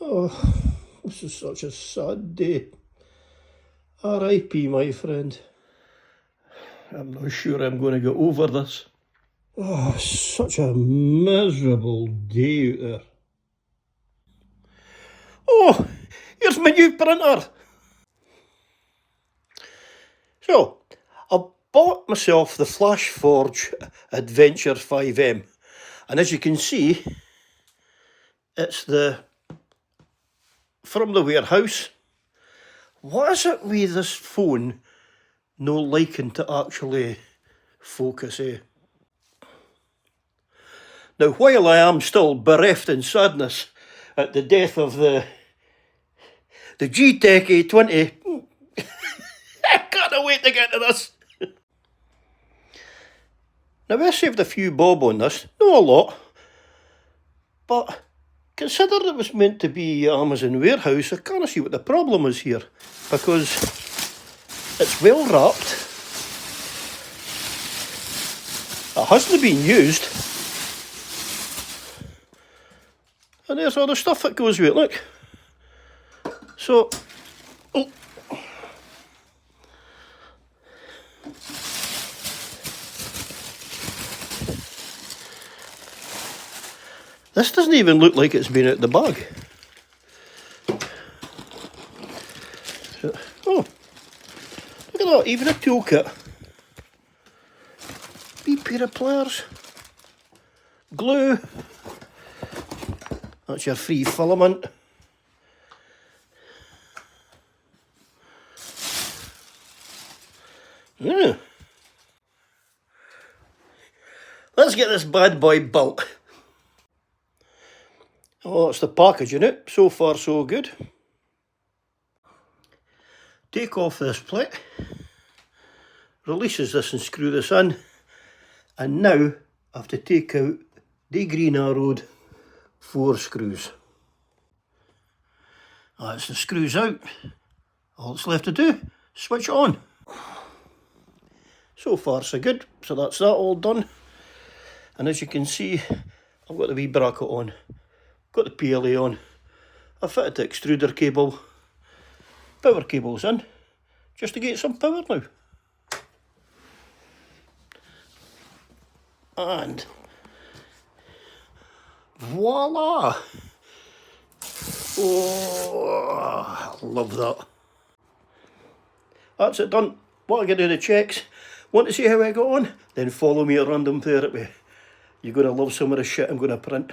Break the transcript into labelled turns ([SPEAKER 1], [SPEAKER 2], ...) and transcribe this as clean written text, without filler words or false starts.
[SPEAKER 1] Oh, this is such a sad day. R.I.P., my friend. I'm not sure I'm going to get over this. Oh, such a miserable day out there. Oh, here's my new printer. So, I bought myself the Flashforge Adventure 5M, and as you can see, it's from the warehouse. What is it with this phone no liking to actually focus, eh? Now, while I am still bereft in sadness at the death of the G-Tech A20, I can't wait to get to this. Now, I saved a few bob on this, not a lot, but considering it was meant to be Amazon warehouse, I can't see what the problem is here, because it's well wrapped, it hasn't been used, and there's all the stuff that goes with it, look. So, oh. This doesn't even look like it's been out the bag. So, oh, look at that, even a toolkit. Wee pair of pliers. Glue. That's your free filament. Yeah. Let's get this bad boy built. Oh, that's the packaging it. So far, so good. Take off this plate. Releases this and screw this in. And now I have to take out the green arrowed 4 screws. That's the screws out. All that's left to do, switch it on. So far, so good. So that's that all done. And as you can see, I've got the wee bracket on. Got the PLA on. I fitted the extruder cable. Power cable's in. Just to get some power now. And voila! Oh, I love that. That's it done. What I get to do the checks. Want to see how I got on? Then follow me at Random Therapy. You're going to love some of the shit I'm going to print.